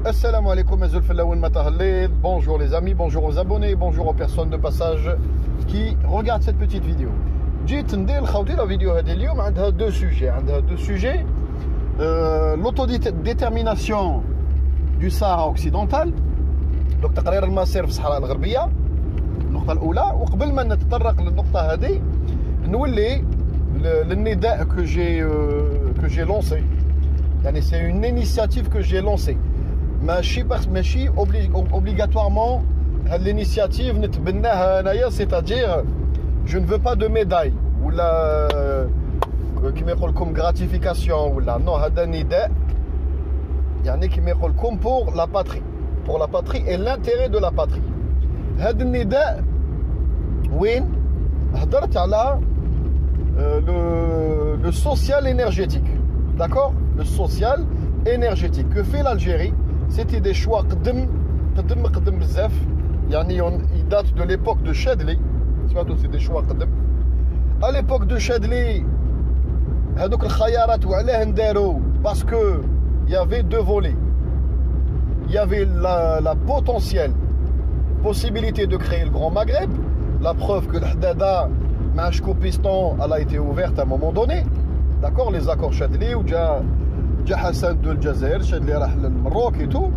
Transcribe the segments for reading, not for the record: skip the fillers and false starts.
Assalamu alaikum, bonjour les amis, bonjour aux abonnés, bonjour aux personnes de passage qui regardent cette petite vidéo. La vidéo a deux sujets. L'autodétermination du Sahara occidental. Donc تقرير المصير في الصحراء الغربية النقطة الأولى. وقبل ما نتطرق للنقطة هذه نولي للنداء que j'ai lancé. C'est une initiative que j'ai lancée. ماشي obligatoirement l'initiative نتبناها, c'est-à-dire je ne veux pas de médaille ou la comme gratification ou la non هذا نداء كما يقول لكم pour la patrie et l'intérêt de la patrie. هذا النداء وين هضرت على le social énergétique, d'accord, le social énergétique que fait l'Algérie. C'était des choix قدم بزاف, il date de l'époque de Chadli. C'est des choix قدم. À l'époque de Chadli هذوك الخيارات وعلاه ندارو parce que il y avait deux volets. Il y avait la potentielle possibilité de créer le Grand Maghreb. La preuve que l'Hdada Mashko-Pistan, elle a été ouverte à un moment donné. D'accord, les accords Chadli ou Hassan de l'Jazair, Chadli le Maroc et tout.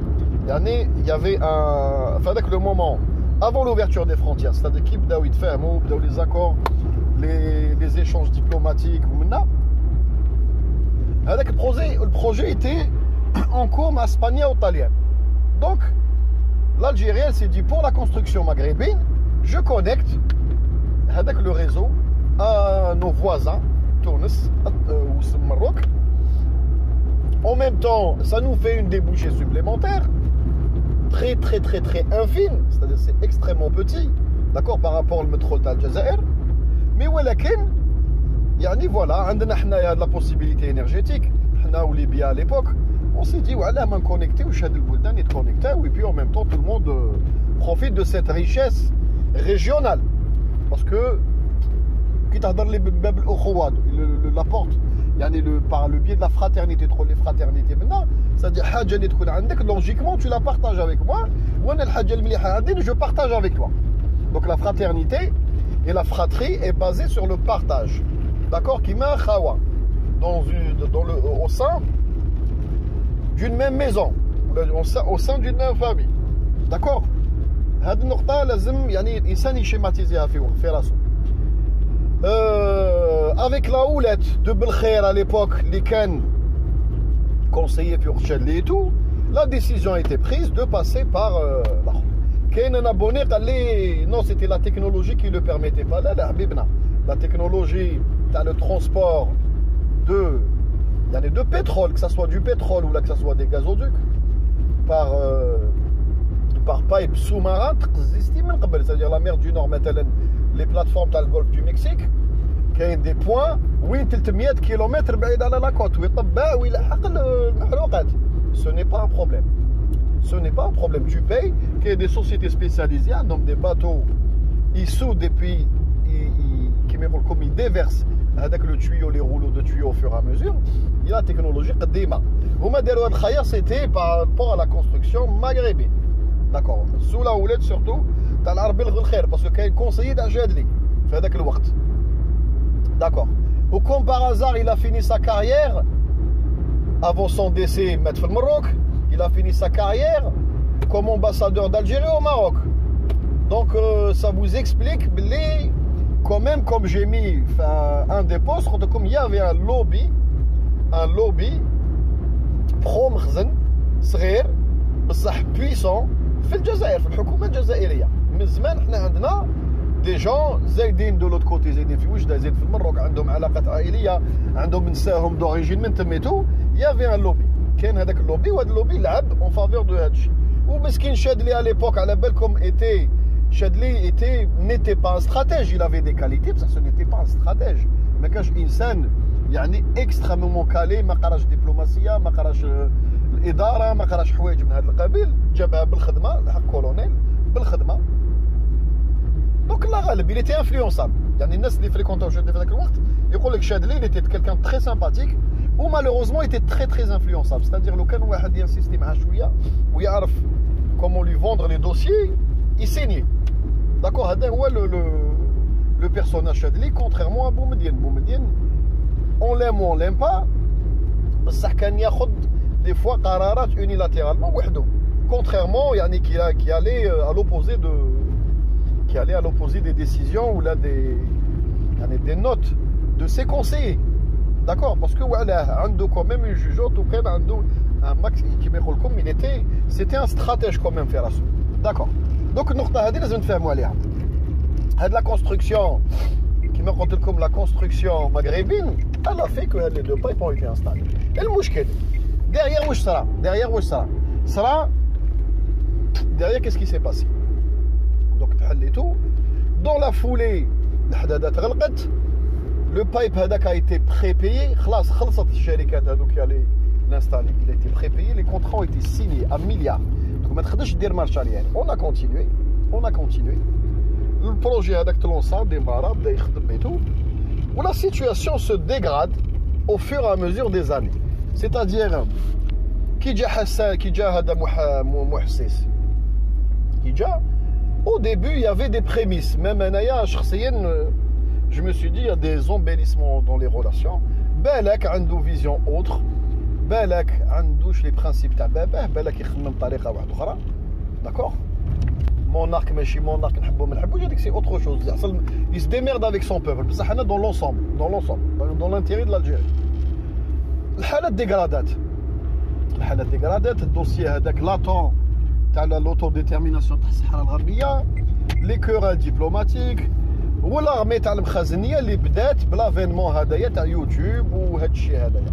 Il y avait un. Enfin, avec le moment avant l'ouverture des frontières, c'est-à-dire qu'il y a les accords, les échanges diplomatiques. Avec le projet était en cours ma Spania italienne. Donc, l'Algérie, elle s'est dit, pour la construction maghrébine, je connecte avec le réseau à nos voisins, Tunis ou le Maroc. En même temps, ça nous fait une débouchée supplémentaire, très infime, c'est-à-dire c'est extrêmement petit, d'accord, par rapport au métro d'Al-Jazair. Mais walakin, voilà, on a la possibilité énergétique, on a Libye à l'époque. On s'est dit, voilà, on connecté, ou Chad el-Bouldan est connecté, et puis en même temps, tout le monde profite de cette richesse régionale. Parce que, quitte à donner la porte, par le biais de la fraternité, les fraternités maintenant, c'est-à-dire, logiquement, tu la partages avec moi, je partage avec toi. Donc la fraternité et la fratrie est basée sur le partage. D'accord, qui met un khawa au sein d'une même maison, au sein d'une même famille. D'accord. هذه النقطة لازم الإنسان يشيماتيزيها في راسه. Avec la houlette de Belkhair à l'époque, les can conseillé pour Chadli et tout, la décision a été prise de passer par un abonné non, c'était la technologie qui ne le permettait pas. Là, la technologie, le transport de pétrole, que ce soit du pétrole ou là, que ce soit des gazoducs, par pipe sous-marin, c'est-à-dire la mer du Nord, les plateformes dans le golfe du Mexique, qui ont des points où 300 km à la côte, ce n'est pas un problème. Ce n'est pas un problème. Tu payes, qu'il y ait des sociétés spécialisées, donc des bateaux, ils soudent et puis ils déversent avec le tuyau, les rouleaux de tuyaux au fur et à mesure. Il y a la technologie قديمة. هما داروا هاد الخيار c'était par rapport à la construction maghrébine. D'accord. Sous la houlette surtout تاع العربي الخير parce que كاين conseiller تاع Chadli في هذاك الوقت. D'accord. Ou comme par hasard il a fini sa carrière avant son décès maître في Maroc, il a fini sa carrière comme ambassadeur d'Algérie au Maroc. Donc ça vous explique les quand même, comme j'ai mis un des posts, comme il y avait un lobby pro-مخزن صغير بصح puissant في الجزائر في الحكومة الجزائرية. من زمان احنا عندنا des gens زايدين de l'autre côté, زايدين في وجدة, زايدين في المروك, عندهم علاقات عائلية, عندهم نساهم d'origine من تميتو. Il y avait un lobby, كان هذاك اللوبي, وهذا اللوبي لعب en faveur de هذا الشيء. ومسكين شادلي à l'époque على بالكم était Chadli n'était pas un stratège, il avait des qualités, parce que ce n'était pas un stratège. Mais quand insan extrêmement calé, ما قراش دبلوماسية, ما قراش الإدارة, ما قراش حوايج من هذا القبيل, جابها بالخدمة, الحق كولونيل بالخدمة. Donc là, il était influençable. الناس اللي فريكونتاو Chadli في ذاك الوقت يقول لك Chadli, il était quelqu'un de très sympathique ou malheureusement était très influençable. C'est-à-dire لو كان واحد ينسيستي معاه شوية dossier, il saignait. D'accord, le personnage Chadli, contrairement à Boumediene. Boumediene, on l'aime ou on l'aime pas, ça كان ياخذ des fois قرارات unilatéralement وحده. Contrairement, yani, qui allait à l'opposé des décisions ou là des notes de ses conseillers. D'accord, parce que voilà, quand même une jugeote ou un max qui c'était un stratège quand même faire ça. D'accord. Donc la construction qui me raconte comme la construction maghrébine, elle a fait que les deux pipes ont été installés. Et le mouchkel, derrière où ça sera derrière qu'est-ce qui s'est passé? Donc dans la foulée le pipe a été prépayé, qui allait l'installer, il a été prépayé, les contrats ont été signés à milliards. Donc on a continué, le projet a démarré, où la situation se dégrade au fur et à mesure des années. C'est-à-dire au début il y avait des prémices, même je me suis dit il y a des embellissements dans les relations. Balak a une vision autre, Balak a les principes تاع باباه, Balak يخمم بطريقه واحده اخرى. D'accord, mon arc ماشي mon arc نحبو ما نحبوش, c'est autre chose. Il se démerde avec son peuple, بصح حنا dans l'ensemble, dans l'intérêt de l'Algérie. الحاله ديغرادات, الدوسيي هذاك لاطون تاع l'autodétermination تاع الصحراء الغربيه, les querelles diplomatiques والارمي تاع المخازنيه اللي بدات بلافينمون هذايا تاع يوتيوب وهذا الشيء هذايا.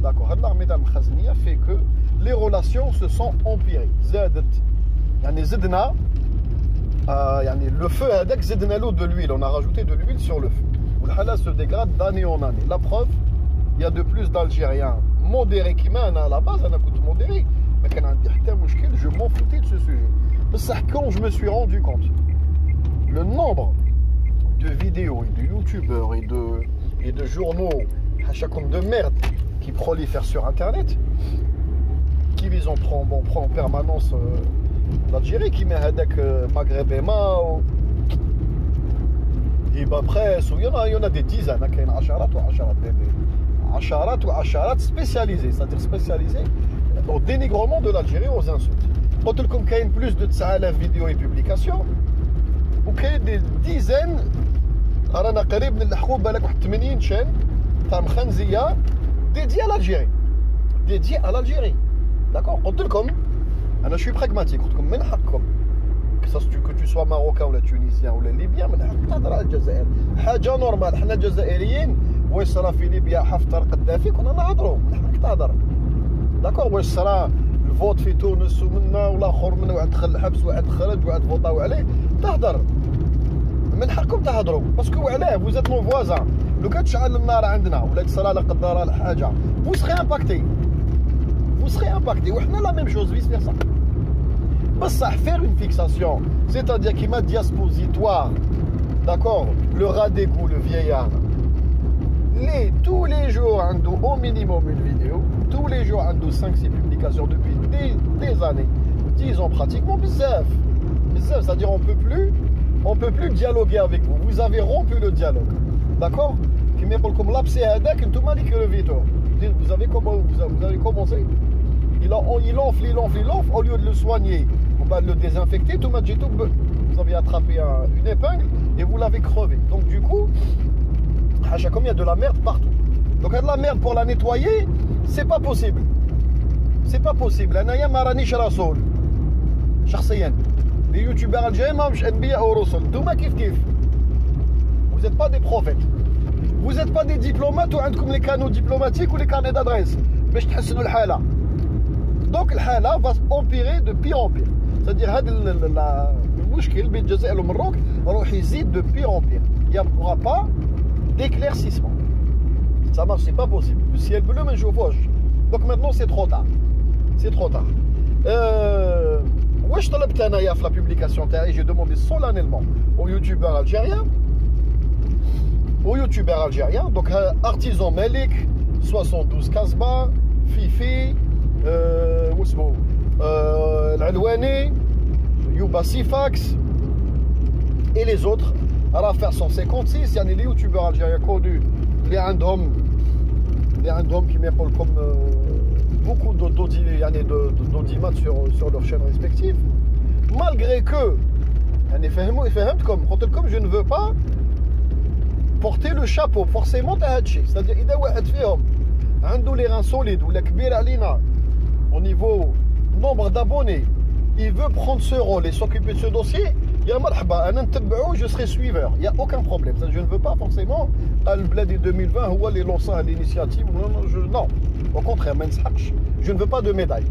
داكور, هاد l'armée تاع المخازنيه fait que les relations se sont empirées, زادت يعني زدنا يعني le feu هذاك زدنا له de l'huile, on a rajouté de l'huile sur le feu, والحاله se dégrade d'année en année. La preuve, il y a de plus d'Algériens modérés qui m'en à la base, انا كنت modéré, mais كان عندي حتى مشكل, je m'en foutais de ce sujet. بصح quand je me suis rendu compte le nombre de vidéos et de youtubeurs et de journaux chacun de merde qui prolifèrent sur internet, qui visent en permanence l'Algérie, qui met avec Maghreb et Mao et bah presse, il y en a des dizaines, il y en a عشرات spécialisés, c'est-à-dire spécialisés au dénigrement de l'Algérie, aux insultes. Quand il y a plus de 9000 vidéos et publications, ou qu'il y a des dizaines, رانا قريب نلحقوا بالك واحد 80 chaîne تاع مخنزيه dédiée à l'Algérie. D'accord, قلت لكم انا شوي براغماتيك, قلت لكم من حقكم que tu sois marocain ولا tunisien ولا ليبيا, من حقك تهضر على الجزائر, حاجه نورمال. حنا الجزائريين واش صرا في ليبيا حفتر قدافي كنا نهضروا, من حقك تهضر. داكور, واش صرا الفوت في تونس ومنا والاخر من واحد دخل الحبس واحد خرج واحد فوطاو عليه, تهضر من حقكم تهضروا, باسكو علاه vous êtes mon voisin. لو كان تشعل النار عندنا ولا تصرا لا قدر الله حاجه, vous serez impacté, وحنا لا ميم شوز فيس فيرسا. بصح faire une fixation, c'est-à-dire qui m'a dispositoire, d'accord, le rat d'égout, le vieillard, tous les jours عنده au minimum une vidéo, tous les jours عنده 5-6 publications depuis des années, 10 ans pratiquement, بزاف, c'est-à-dire on peut plus dialoguer avec vous. Vous avez rompu le dialogue. D'accord? Qui met comme l'abcès avec tout le monde qui le vit. Vous avez commencé. Il enfle. Au lieu de le soigner, on va le désinfecter. Tout le monde, vous avez attrapé une épingle et vous l'avez crevé. Donc du coup, comme il y a de la merde partout. Donc il y a de la merde pour la nettoyer, c'est pas possible. أنا ما رانيش رسول شخصيا. Les youtubeurs algériens ماهمش انبياء او رسل, نتوما كيف. Vous n'êtes pas des prophètes, vous n'êtes pas des diplomates وعندكم les canaux diplomatiques ou les carnets d'adresse باش تحسنوا الحاله. Donc الحاله va empirer de pire en pire, c'est-à-dire هذا المشكل بين الجزائر والمروك راح يزيد de pire en pire. Il n'y aura pas d'éclaircissement, ça marche, c'est pas possible. Le ciel bleu ما نشوفوش. Donc maintenant c'est trop tard. واش طلبت انايا في لا بوبليكاسيون تاعي, j'ai demandé solennellement aux youtubeurs algériens, donc Artisan Malik, 72 Kasbah, Fifi, واسمو العلواني, Bassifax et les autres à l'affaire 156. Il y a les youtubeurs algériens connus, les Indom qui m'épaulent comme beaucoup d'audimat sur leurs chaînes respectives. Malgré que, comme je ne veux pas porter le chapeau forcément à Hadji. C'est-à-dire, il y a les reins solides ou la kbir alina au niveau nombre d'abonnés, il veut prendre ce rôle et s'occuper de ce dossier, je serai suiveur, il n'y a aucun problème. Je ne veux pas forcément Al-Bladi 2020 ou aller lancer l'initiative. Non, au contraire, je ne veux pas de médaille.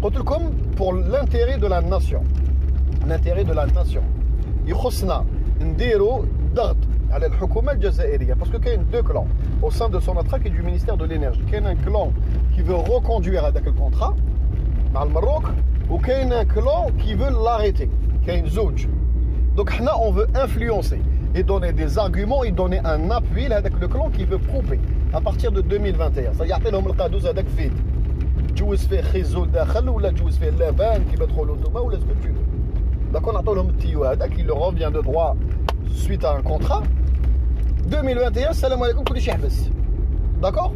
Comme pour l'intérêt de la nation. L'intérêt de la nation. Il faut نديرو ضغط على الحكومة الجزائرية parce que il y a deux clans au sein de Sonatrach et du ministère de l'énergie. Il y a un clan qui veut reconduire avec le contrat مع المروك ou il y a un clan qui veut l'arrêter. Il y a une zouj. Donc on veut influencer et donner des arguments et donner un appui avec le clan qui veut couper à partir de 2021. Ça يعطيلهم القادوس هذاك فين تجوز فيه خيزول داخل ولا تجوز فيه اللبان كيما تقولوا نتوما ولا سكو تشوفوا. Donc on attend le tuyau qui leur revient de droit suite à un contrat. 2021, salam alaikum, koulish yahbes. D'accord?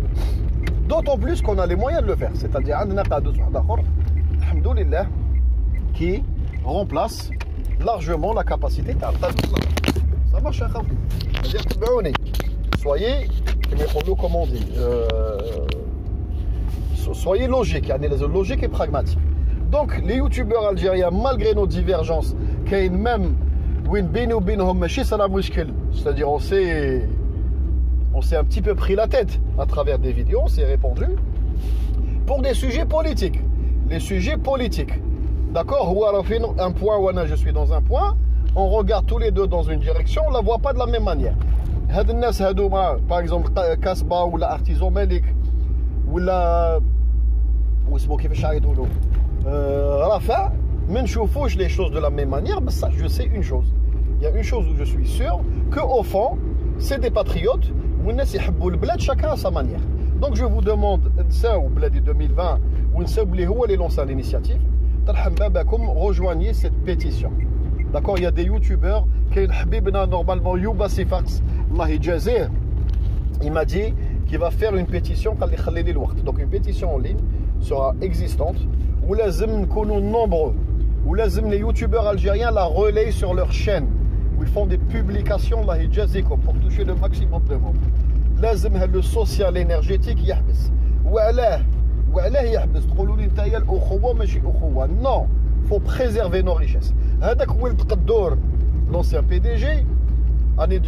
D'autant plus qu'on a les moyens de le faire. C'est-à-dire, alhamdoulilah, qui remplace largement la capacité. Ça marche, c'est-à-dire, soyez, comme on dit, soyez logique, logique et pragmatique. Donc, les youtubeurs algériens, malgré nos divergences, qui même c'est-à-dire on s'est un petit peu pris la tête à travers des vidéos, on s'est répondu pour des sujets politiques. Les sujets politiques, d'accord, un point où je suis dans un point, on regarde tous les deux dans une direction, on ne la voit pas de la même manière. Par exemple, Kasba ou l'artisan Malik ou la Rafa, mais je fouche les choses de la même manière. Mais ça, je sais une chose. Il y a une chose où je suis sûr qu'au fond, c'est des patriotes. Chacun à sa manière. Donc je vous demande, ou Bladi 2020, ou les lancer l'initiative, rejoignez cette pétition. D'accord, il y a des youtubeurs qui normalement Bassifax, il m'a dit qu'il va faire une pétition. Donc une pétition en ligne sera existante. Où nous nombreux, où les youtubeurs algériens la relayent sur leur chaîne, où ils font des publications pour toucher le maximum de monde. Le social énergétique يحبس. وعلاه يحبس تقولوا لي نتايا الأخوة ماشي أخوة. Non, faut préserver nos richesses. هذاك ولد قدور l'ancien PDG,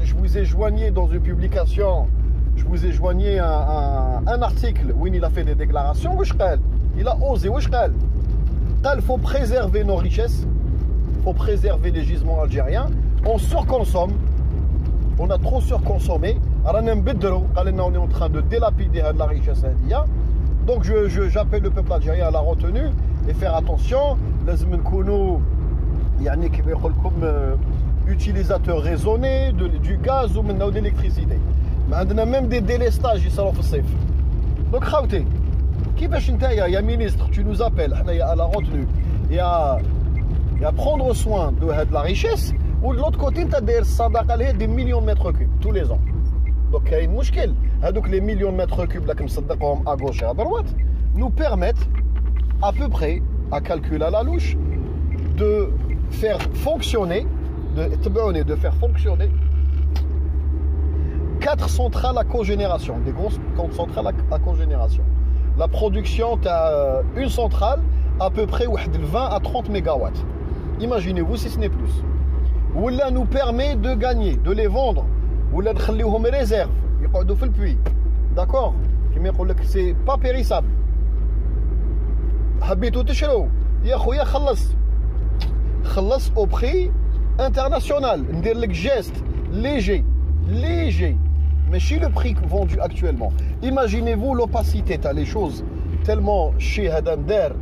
je vous ai joigné dans une publication, je vous ai joigné un article où il a fait des déclarations. Il a osé. Il faut préserver nos richesses, il faut préserver les gisements algériens. On surconsomme, on a trop surconsommé. On est en train de délapider la richesse. Donc j'appelle le peuple algérien à la retenue et faire attention. Comme utilisateurs raisonnés du gaz ou de l'électricité. Mais on a même des délestages. Donc khaouté. Il y a ministre, tu nous appelles à la retenue et à prendre soin de la richesse, ou de l'autre côté, tu as des millions de mètres cubes tous les ans. Donc il y a une mouchkil. Donc les millions de mètres cubes à gauche et à droite nous permettent à peu près, à calcul à la louche, de faire fonctionner, de faire fonctionner 4 centrales à cogénération, des grosses centrales à cogénération. La production, tu as une centrale à peu près 20 à 30 mégawatts. Imaginez-vous si ce n'est plus. Ou là nous permet de gagner, de les vendre. Ou là de les réserves. Ils parlent de le puits. D'accord? C'est pas périssable. Habitou tishro. Ya khouya khalas. Khalas au prix international. Ndire le geste léger. Mais chez le prix vendu actuellement, imaginez-vous l'opacité, tu as les choses tellement chez Hadander,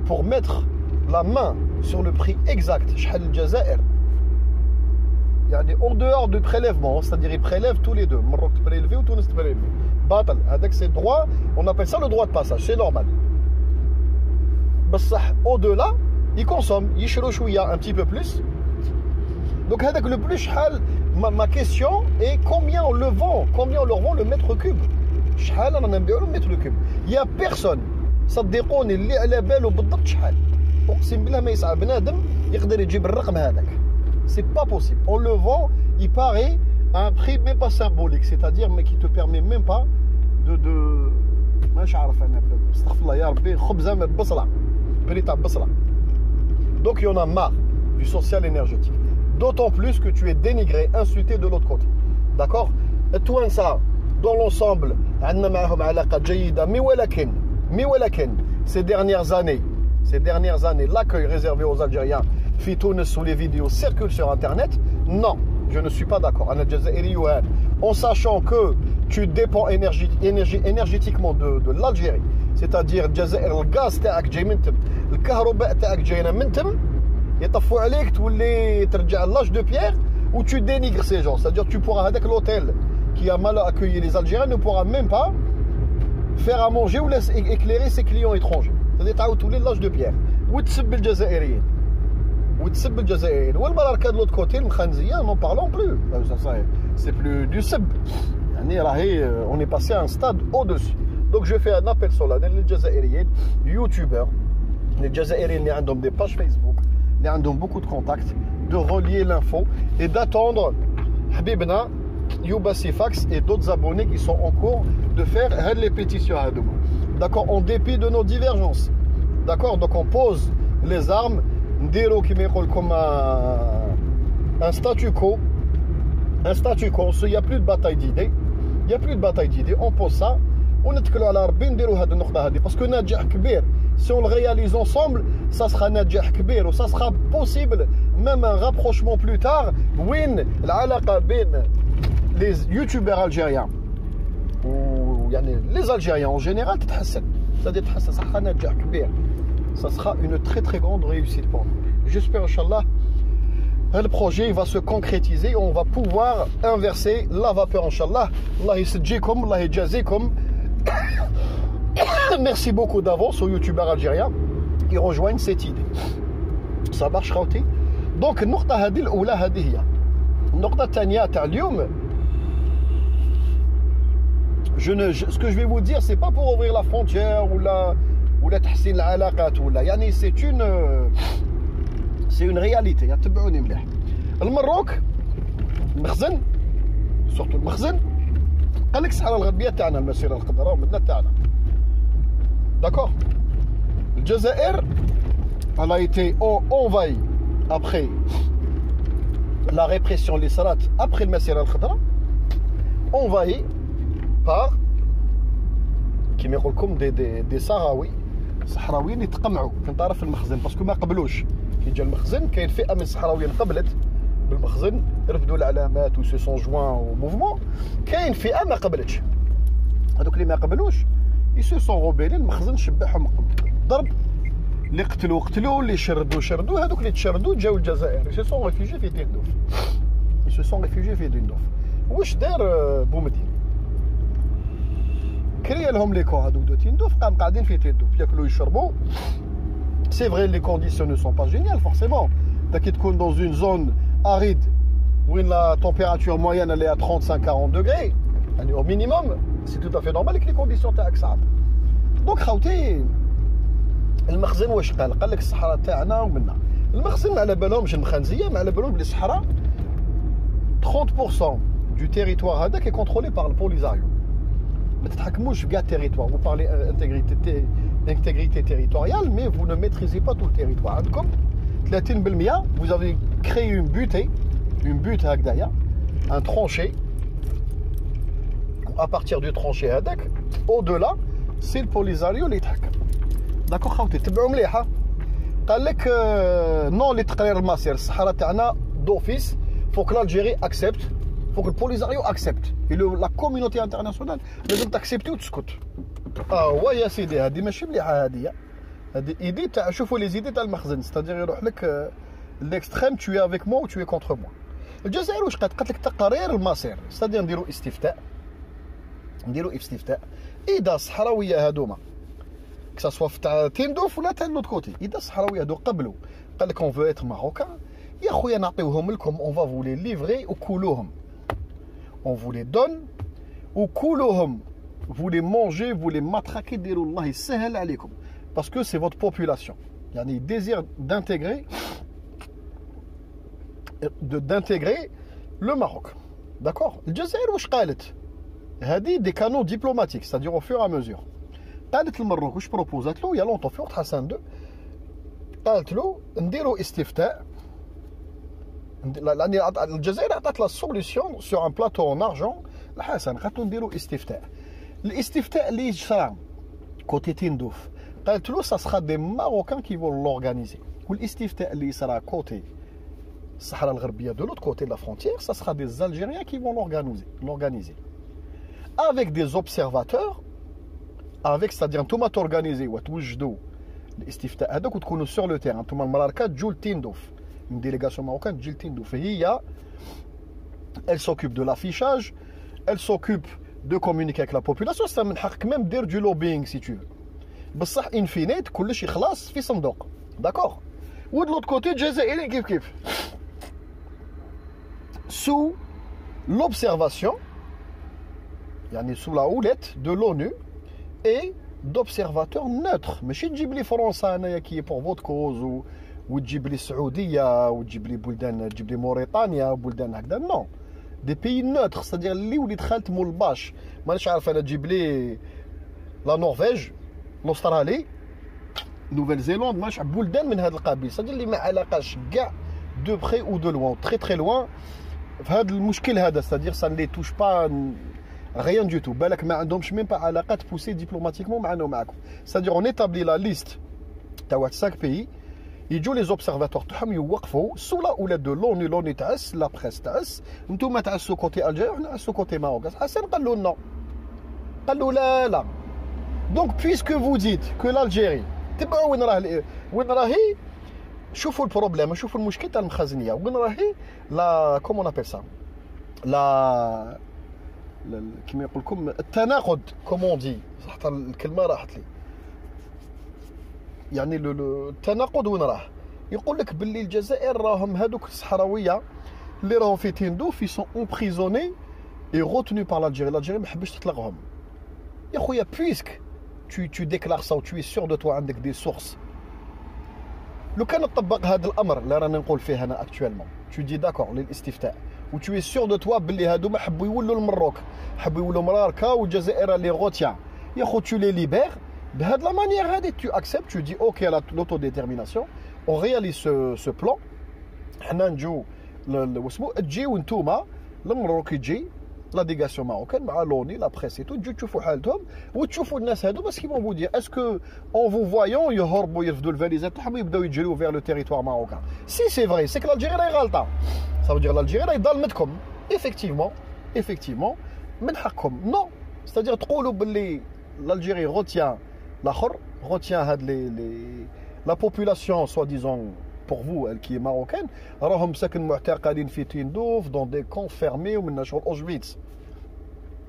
pour mettre la main sur le prix exact, en dehors du prélèvement, c'est-à-dire ils prélèvent tous les deux, Maroc prélevé ou Tunis prélevé. Batal, avec ces droits, on appelle ça le droit de passage, c'est normal. Au-delà, ils consomment, ils chouya un petit peu plus. Donc le plus ma question est combien on le vend, combien on leur vend le mètre cube. Il n'y a personne. صدقوني اللي على باله بالضبط شحال. اقسم بالله ما يسعى بنادم يقدر يجيب الرقم هذاك. C'est pas possible. On le vend, il paraît à un prix même pas symbolique, c'est-à-dire mais qui te permet même pas de مانيش عارف انا استغفر الله يا ربي خبزه ببصله بري تاع بصله. Donc il y en a marre du social énergétique. D'autant plus que tu es dénigré, insulté de l'autre côté. D'accord? Et toi ça dans l'ensemble عندنا معهم علاقه جيده mais ولكن ces dernières années l'accueil réservé aux Algériens في تونس où les vidéos circulent sur internet, non, je ne suis pas d'accord. En sachant que tu dépends énergétiquement de l'Algérie, c'est-à-dire الجزائر الغاز تاعك جاي من تم الكهرباء تاعك جاينا من تم يطفوا عليك تولي ترجع l'âge de pierre où tu dénigres ces gens, c'est-à-dire tu pourras avec l'hôtel qui a mal accueilli les Algériens ne pourra même pas faire à manger ou laisse éclairer ses clients étrangers. C'est-à-dire tu as l'âge de pierre. وتسب الجزائريين. وتسب الجزائريين. والبركة de l'autre côté المخنزية n'en parlons plus. C'est plus du sub. On est passé à un stade au-dessus. Donc je fais un appel solennel les Jazairiens, youtubeurs, les Jazairiens qui ont des pages Facebook, qui ont beaucoup de contacts, de relier l'info et d'attendre Habibna, Youba Sifax et d'autres abonnés qui sont en cours de faire les pétitions à Douma. D'accord, en dépit de nos divergences. D'accord, donc on pose les armes, Ndero qui met comme un statu quo. Un statu quo, il n'y a plus de bataille d'idées. Il n'y a plus de bataille d'idées. On pose ça. On est على ربي نديروا هذه النقطة هذه parce que نجاح كبير. Si on le réalise ensemble, ça sera نجاح كبير. Ça sera possible même un rapprochement plus tard. وين العلاقة بين les youtubeurs algériens ou les Algériens en général تتحسن. C'est-à-dire ça sera نجاح كبير. Ça sera une très très grande réussite pour nous. J'espère inchallah le projet va se concrétiser et on va pouvoir inverser la vapeur inchallah. Allah yasjikum, Allah yajazikum. Merci beaucoup d'avance aux youtubeurs algériens qui rejoignent cette idée. Ça marche خاوتي. Donc النقطة هذه الأولى هذه هي. النقطة الثانية تاع اليوم. Ce que je vais vous dire, c'est pas pour ouvrir la frontière ou la تحسين العلاقات ولا يعني c'est une réalité. يتبعوني مليح. المروك المخزن surtout المخزن قال لك الصحراء الغربية تاعنا المسيرة الخضراء ومدنا تاعنا. D'accord. Le Jazair, elle a été envahie après la répression, les salats, après le Masira al-Khadra, envahie par qui me comme des Sahraouis اللي تقمعوا في طرف المخزن باسكو ما قبلوش كي جا المخزن كاين فئه من الصحراويين قبلت بالمخزن رفدوا العلامات و سو سون جوان او موفمون كاين فئه ما قبلتش هذوك اللي ما قبلوش ils se sont rebellés المخزن شبعهم ضرب اللي قتلوا اللي شردوا هذوك اللي تشردوا جاوا الجزائر ils se sont réfugiés في تندوف واش دار بومدين كريا لهم لي كو هذوك دو تندوف قاعدين في تندوف ياكلوا يشربوا c'est vrai les conditions ne sont pas géniales forcément t'as qui تكون dans une zone aride où la température moyenne elle est à 35-40 degrés au minimum c'est tout à fait normal que les conditions تاعك صعب donc خاوتي المخزن واش قال لك الصحراء تاعنا ومنا المخزن ما على بالهمش المخنزيه ما على بالهم بلي الصحراء 30% du territoire هذاك est contrôlé par le Polisario. ما تتحكموش في كاع التيريتوار. Vous parlez intégrité territoriale mais vous ne maîtrisez pas tout le territoire. عندكم 30% vous avez créé une butte هكذايا un tranché. À partir du tranché هذاك au-delà c'est le Polisario اللي يتحكم. داكو خاوتي تبعوا مليحه قال لك نو لتقرير المصير الصحراء تاعنا دوفيس فوق l'Algérie accepte faut que le Polisario accepte et la communauté internationale لازم تاكسبتي وتسكت. يا سيدي هذه ماشي مليحه هذه ايدي تاع شوفوا لي زيدي تاع المخزن ستادير يروح لك الاكستريم tu es avec moi ou tu es contre moi. الجزائر واش قالت لك تقرير المصير ستادير نديروا استفتاء اذا الصحراويه هذوما que ça soit في تندوف ولا تاع l'autre côté. إذا الصحراوي هادو قبلوا قال لك on veut être marocain, يا خويا نعطيوهم لكم, on va vous les livrer وكولوهم. On vous les donne وكولوهم. Vous les mangez, vous les matraquez, ديروا الله يسهل عليكم. Parce que c'est votre population. يعني ils désirent d'intégrer le Maroc. D'accord. الجزائر واش قالت؟ هذه des canaux diplomatiques, c'est-à-dire au fur et à mesure. قالت المروك واش بروبوزات له يا لونطو في وقت حسن 2 قالت له نديروا استفتاء. لأن الجزائر عطات لا سوليسيون سور ان بلاطو اون ارجون لحسن قالت له نديروا استفتاء. الاستفتاء اللي صرا كوتي تندوف قالت له ça sera des Marocains qui vont l'organiser. والاستفتاء اللي صرا كوتي الصحراء الغربية de l'autre côté de la frontière, ça sera des Algériens qui vont l'organiser. Avec des observateurs, avec, c'est-à-dire نتوما تورغانيزي وتوجدوا الاستفتاء هذاك وتكونوا sur le terrain. نتوما المراركة تجوا لتندوف, une délégation marocaine تجي لتندوف. هي elle s'occupe de l'affichage, elle s'occupe de communiquer avec la population. ça من حقك même دير du lobbying si tu veux. بصح in fine كلشي خلاص في صندوق. d'accord. و de l'autre côté الجزائري كيف sous l'observation, sous la houlette de l'ONU et d'observateurs neutres. Mais si تجيب لي فرنسا انايا qui est pour votre cause وتجيب لي السعوديه وتجيب لي بلدان, تجيب لي موريتانيا وبلدان هكذا, non. Des pays neutres, c'est-à-dire اللي وليت خالت مول الباش. مانيش عارف انا تجيب لي لا نرويج, الاسترالي, نوفيل-زيلاند, مانيش بلدان من هذا القبيل, c'est-à-dire اللي ما علاقاش كاع de près ou de loin, très très loin. في هذا المشكل هذا, c'est-à-dire ça ne les touche pas rien du tout. بالك ما عندهمش même pas علاقات poussées diplomatiquement معنا ومعكم. c'est-à-dire on établit la liste تاع واحد 5 pays, يجوا les observateurs تاعهم يوقفوا sous la houlette de l'ONU. l'ONU تعس, la presse تعس, نتوما تعسوا كوتي الجزائر وحنا نعسوا كوتي ماروك. حسن قال له non, قال له لا. donc puisque vous dites que l'Algérie تبعوا وين راهي, شوفوا البروبليم, شوفوا المشكل تاع المخازنيه وين راهي. لا كومون ابل سا لا كيما يقول لكم التناقض, كومون دي حتى الكلمه راحت لي. التناقض وين راه؟ يقول لك باللي الجزائر راهم هذوك الصحراويه اللي راهم في تندوف في سون امبريزوني اي روتنو بار l'Algérie. l'Algérie ما حبش تطلقهم. يا خويا بويسك tu déclares ça, tu es sûr de toi, عندك des sources. لو كان نطبق هذا الامر اللي رانا نقول فيه هنا اكطوالمون, tu dis d'accord للاستفتاء و tu es sûr de toi باللي هادو ما حبوا يولوا المروك, حبوا يولوا مراركا والجزائر اللي غوتيا, يا خو tu les libères بهاد لا مانيير هادي. tu acceptes, tu dis ok à l'autodétermination, on réalise ce plan. حنا نجو واسمو تجيو نتوما المروك يجي لا ديغاسيون ماروكان مع لوني لا بريس تو, تجيو تشوفوا حالتهم وتشوفوا الناس هادو بس كيما بو دير اسكو اون فو فوايون يهربوا يرفدوا الفاليزات تاعهم ويبداو يجريو فير لو تيريتوار ماروكان. سي سي فري سي كو l'Algérie راهي غالطه, ça veut dire l'Algérie راهي ظلمتكم. effectivement من حقكم. نو c'est-à-dire تقولوا باللي l'Algérie retient l'akhar, retient هاد لي la population soi-disant pour vous, elle qui est marocaine, راهم ساكن معتقلين في تندوف dans des camps fermés ومن شغل Auschwitz.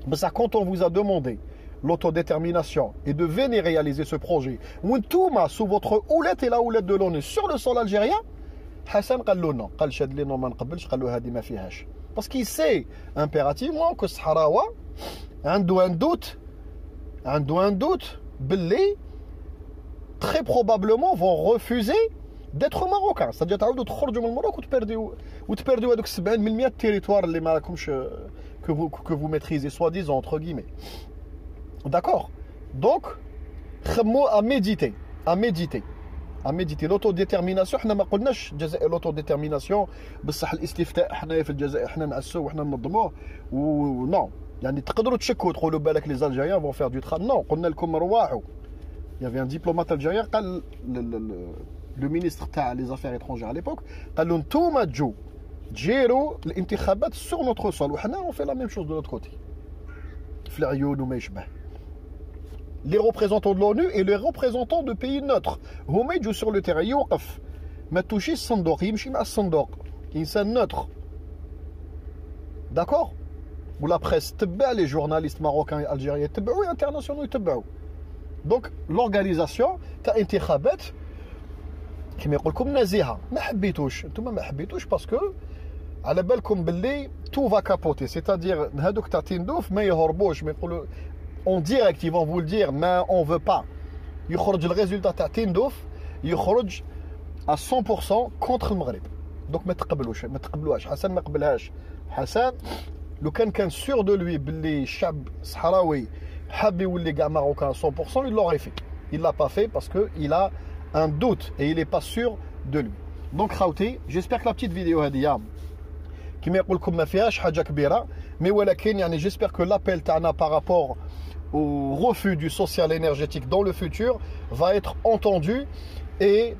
Mais ça, quand on vous a demandé l'autodétermination et de venir réaliser ce projet, وانتوما sous votre houlette et la houlette de l'ONU sur le sol algérien, Hassan قال له non, قال شاد لي non ما نقبلش, قال له هذه ما فيهاش. Parce qu'il sait impérativement que الصحراوي عنده un doute باللي très probablement vont refuser d'être marocain. c'est-à-dire تعاودوا تخرجوا من المغرب وتبردوا هذوك 70% التيريتوار اللي ما راكمش que vous maîtrisez soi-disant entre guillemets. d'accord. donc خمو à méditer l'autodétermination. حنا ما قلناش الجزائر l'autodétermination بصح الاستفتاء حنايا في الجزائر حنا نعسوه وحنا ننظموه نو. تقدروا تشكوا تقولوا بالك les Algériens vont faire du travail. non, قلنا لكم رواحوا. il y avait un diplomate algérien قال le ministre تاع les affaires étrangères à l'époque قال له نتوما تجيروا الانتخابات sur notre sol وحنا on fait la même chose de notre côté في العيون وما يشبه. les représentants de l'ONU et les représentants de pays neutres هما يجوا sur le terrain يوقف ما توشيش الصندوق, يمشي مع الصندوق, انسان neutre. d'accord. ولا بريس تبع, les journalistes marocains et algériens تبعوا, internationaux يتبعوا. دونك لورغانيزاسيون تاع انتخابات كما يقول لكم نزيهه. ما حبيتوش انتم، ما حبيتوش باسكو على بالكم باللي تو فا كابوتي، سيتادير هذوك تاع تندوف ما يهربوش، ما يقولوا اون ديريكت يفون فول دير ما اون فو با، يخرج الريزولتا تاع تندوف يخرج à 100% كونتر المغرب. دونك ما تقبلوهاش. حسن ما قبلهاش. حسن لو كان سور دو لوي باللي الشعب الصحراوي حاب يولي كاع ماروكان 100%، il l'aurait fait. Il l'a pas fait parce que il a un doute et il est pas sûr de lui. Donc خاوتي j'espère que la petite vidéo هذه كما يقول لكم ما فيهاش حاجه كبيره، مي ولكن يعني j'espère que l'appel تاعنا par rapport au refus du social énergétique dans le futur va être entendu et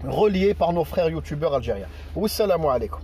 relié par nos frères youtubeurs algériens. Wassalamu alaikum.